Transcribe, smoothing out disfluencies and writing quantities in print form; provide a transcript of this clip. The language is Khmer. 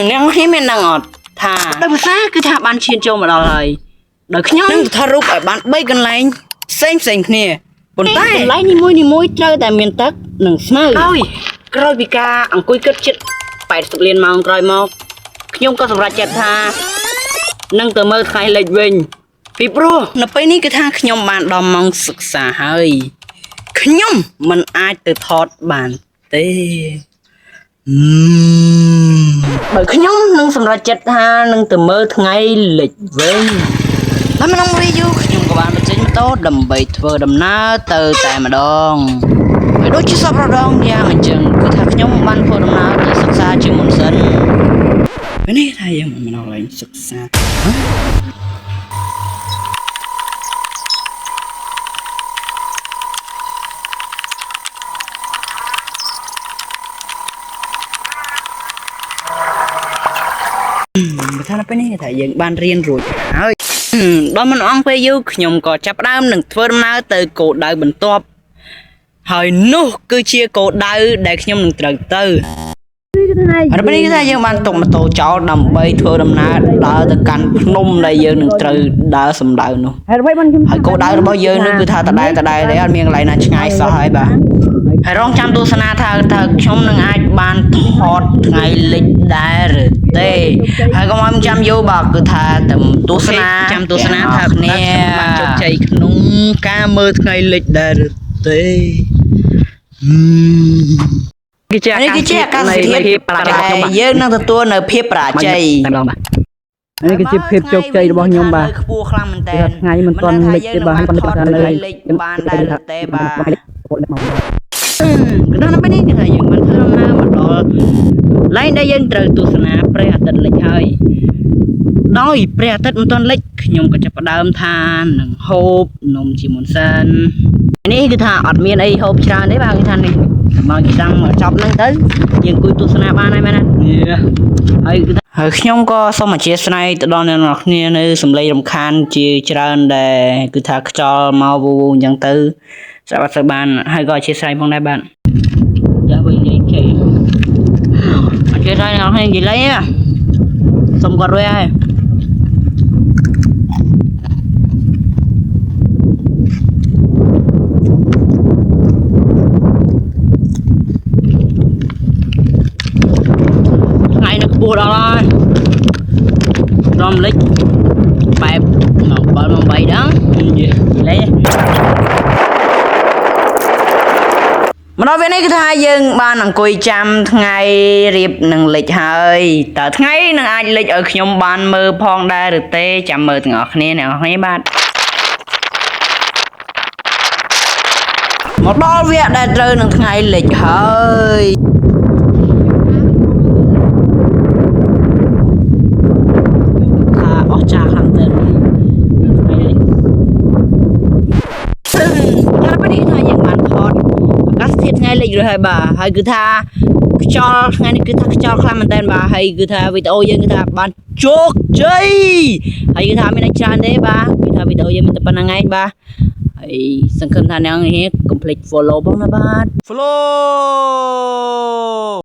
អ្នកនេះមាននឹងអត់ថាដោយភាសាគឺថាបានឈានចូលមកដល់ហើយដោយខ្ញុំនឹងថតរូបឲ្យបាន3កន្លែងផ្សេងគ្នាប៉ុន្តែកន្លែងនីមួយត្រូវតែមានទឹកនិងស្មៅហើយក្រោយពីការអង្គុយគិតជិត80លានម៉ោងក្រោយមកខ្ញុំក៏សម្រេចចិត្តថានឹងទៅមើលថ្ងៃលិចវិញពីព្រោះនៅពេលនេះគឺថាខ្ញុំបានដល់ម៉ោងសិក្សាហើយខ្ញុំមិនអាចទៅថតបានទេបើខ្ញុំនឹងសម្រេចចិត្តថានឹងទៅមើលថ្ងៃលិចវិញហើយក្នុងវីដេអូខ្ញុំក៏បានបញ្ចេញម៉ូតូដើម្បីធ្វើដំណើរទៅតែម្ដងហើយដូចជាសពរដងយ៉ាងអញ្ចឹងគឺថាខ្ញុំបានធ្វើដំណើរទៅសិក្សាជាមុនសិនពេលនេះថាយើងមិនមកឡើងសិក្សាបើថានៅពេលនេះថាយើងបានរៀនរួចហើយដល់មិនអងពេលយូរខ្ញុំក៏ចាប់ផ្ដើមនឹងធ្វើដំណើរទៅគោលដៅបន្ទាប់ហើយនោះគឺជាគោលដៅដែលខ្ញុំនឹងត្រូវទៅហើយពេលនេះគឺថាយើងបានទុកម៉ូតូចោលដើម្បីធ្វើដំណើរដើរទៅកាន់ភ្នំដែលយើងនឹងត្រូវដើរសម្ដៅនោះហើយគោលដៅរបស់យើងនោះគឺថាដដែលទេអត់មានកន្លែងណាឆ្ងាយសោះហើយបាទហើយរងចាំទស្សនាថាតើខ្ញុំនឹងអាចបានថតថ្ងៃលិចដែរឬទេហើយកុំឲ្យចាំយូរបាទគឺថាទៅទស្សនាចាំទស្សនាថាគ្នាបានជោគជ័យក្នុងការមើលថ្ងៃលិចដែរឬទេនេះគឺជាអាកាសធាតុដែលយើងនឹងទទួលនៅភាពបរាជ័យតែម្ដងបាទនេះគឺជាភាពជោគជ័យរបស់ខ្ញុំបាទខ្ពស់ខ្លាំងមែនតើថ្ងៃមិនទាន់លិចទេបាទប៉ុន្តែថានៅលិចបានដែរទេបាទក្នុងពេលនេះគឺថាយើងបានធ្វើដំណើរមកដល់ឡែងដែលយើងត្រូវទស្សនាព្រះអាទិត្យលិចហើយដោយព្រះអាទិត្យមិនទាន់លិចខ្ញុំក៏ចាប់ផ្ដើមថានឹងហូបនំជាមុនសិននេះគឺថាអត់មានអីហូបច្រើនទេបាទគឺថានេះមកចាំចប់ហ្នឹងទៅយើងអង្គុយទស្សនាបានហើយមែនណាហើយខ្ញុំក៏សូមអធិស្ឋានទៅដល់អ្នកនរគ្នានៅសំឡេងរំខានជាច្រើនដែលគឺថាខ្យល់មកវូអញ្ចឹងទៅស្រាប់អត់ទៅបានហើយក៏អធិស្ឋានផងដែរបាទចាវិញនិយាយអធិស្ឋានអ្នកនរគ្នានិយាយលេងសុំគាត់រួចហើយថ្ងៃនេះខ្ពស់ដល់ហើយរំលឹកបែបមក7មក3ដងនិយាយលេងមកដល់ពេលនេះគឺថាយើងបានអង្គុយចាំថ្ងៃរៀបនឹងលិចហើយតើថ្ងៃនឹងអាចលិចឲ្យខ្ញុំបានមើលផងដែរឬទេចាំមើលទាំងអស់គ្នាបាទមកដល់វគ្គដែលត្រូវនឹងថ្ងៃលិចហើយអស់ចាខ្លាំងទៅថ្ងៃលិចតែពេលនេះថាយើងបានថតអាកាសធាតុថ្ងៃលិចរួចហើយបាទហើយគឺថាខ្យល់ថ្ងៃនេះគឺថាខ្យល់ខ្លាំងមែនតើបាទហើយគឺថាវីដេអូយើងគឺថាបានជោគជ័យហើយគឺថាមានច្រើនទេបាទគឺថាវីដេអូយើងមានតែប៉ុណ្្នឹងឯងបាទហើយសង្ឃឹមថាអ្នកនេះកុំភ្លេច follow ផងណាបាទ follow